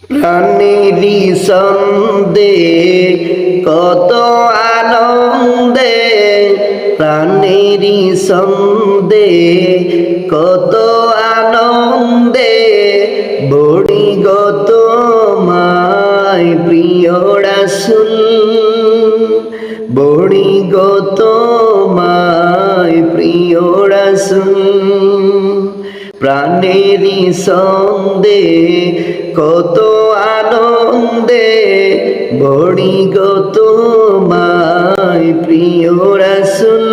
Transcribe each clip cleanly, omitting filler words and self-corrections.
প্রাণেরই ছন্দে কত আনন্দে, প্রাণেরই ছন্দে কত আনন্দে, বড়ি গত মায় প্রিয় রাসূল, বড়ি গত মায় প্রিয় রাসূল। প্রাণেরই ছন্দে কত আনন্দে, বড়ি গত মায় প্রিয় রাসূল,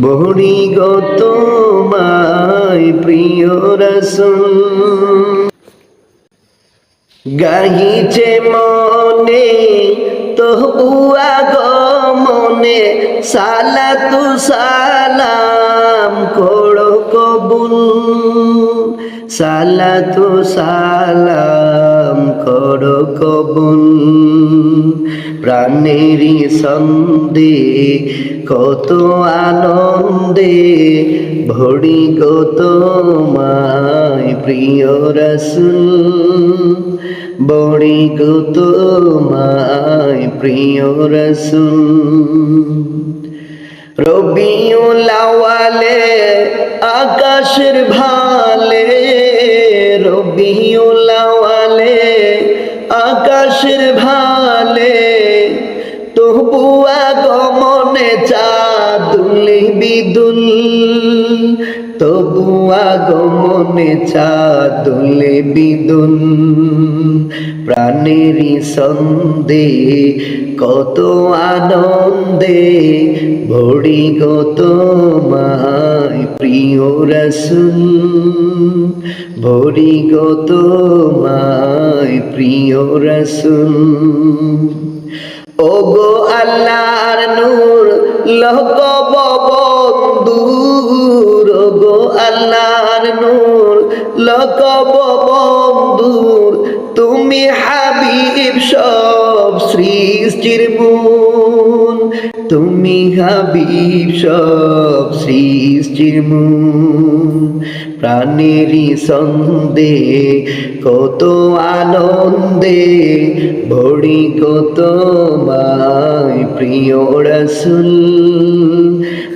বড়ি গত মায় প্রিয় রাসূল। গাহিছে মনে তবু আগমনে, সালাতু সালাম করো কবুল, সালাতু সালাম করো কবুল। প্রাণেরই ছন্দে কত আনন্দে, ভরি গত মায় প্রিয় রাসূল, বড়ি গত মায় প্রিয় রাসূল। রবিউল আউয়ালে আকাশের ভালে, রবিউল আউয়ালে আকাশের ভালে, তবু আগমনে চাঁদ দুলে বিদুল, তবু আগমনে চাঁদ দুলে বিদুল। প্রাণেরই ছন্দে কত আনন্দে, ভরি গত মায় প্রিয় রাসূল, ভরি গত মায় প্রিয় রাসূল। ওগো আল্লাহর নূর লহকব বন্ধুর, ওগো আল্লাহর নূর লহকব বন্ধুর, তুমি হাবিব সব সৃষ্টির মূল, তুমি হাবিব সব সৃষ্টির মূল। প্রাণেরই ছন্দে কত আনন্দে, ভরি গত মায় প্রিয় রাসূল,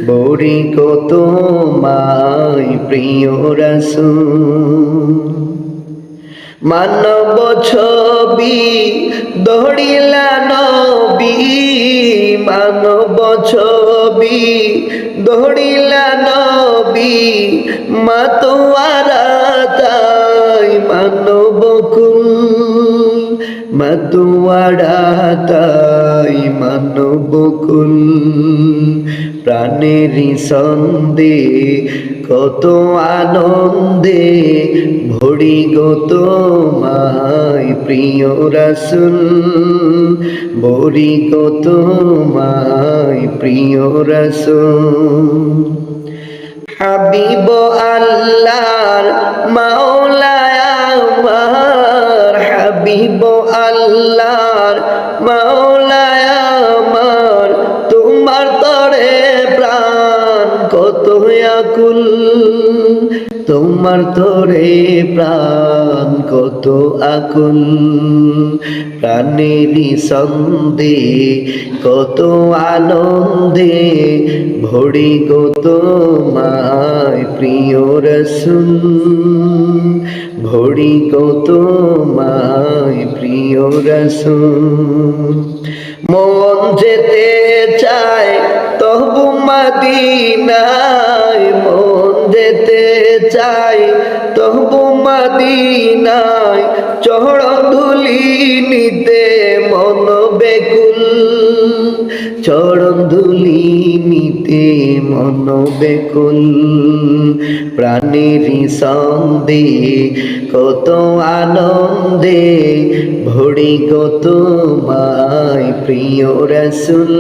ভরি গত মায় প্রিয় রাসূল। মানব ছবি দড়িলা নবী, মানব ছবি দড়িলা নবী, মাতোয়ারা তাই মানব কুল, মাতোয়ারা তাই মানব কুল। প্রাণেরই ছন্দে কত আনন্দে, ভরি গত মায় প্রিয় রাসূল, ভরি গত মায় প্রিয় রাসূল। হাবিব আল্লাহর মাওলা আমার, হাবিব আল্লাহর মাওলা আমার, তোমার তরে প্রাণ কত আকুল, তোমার তরে প্রাণ কত আকুল। প্রাণেরই ছন্দে কত আনন্দে, ভরি গত মায় প্রিয় রাসূল, ভরি গত মায় প্রিয় রাসূল। মন যেতে চায় তবু মদিনায়, মন যেতে চায় তবু মদিনায়, চরণ ধুলি নিতে মন বেকুল, চরণ ধুলি নিতে মন বেকুল। প্রাণেরই ছন্দে কত আনন্দে, ভরি গত মায় প্রিয় রাসূল,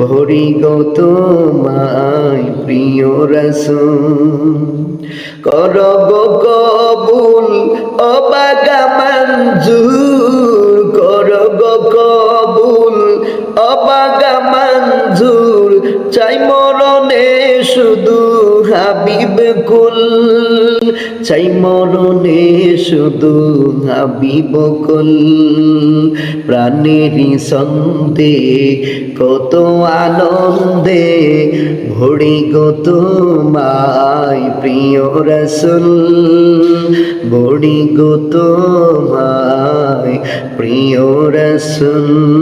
ভরি গত মায় প্রিয় রাসূল। কর গো কবুল অবাগা মঞ্জুর, কর গো কবুল অবাগা মঞ্জুর, চাই মরণে শুধু হাবিব কুল, চাই মরণে শুধু হাবিব কুল। প্রাণেরই ছন্দে কত আনন্দে ভরি গো তোমায় প্রিয় রাসূল, ভরি গো তোমায় প্রিয় রাসূল।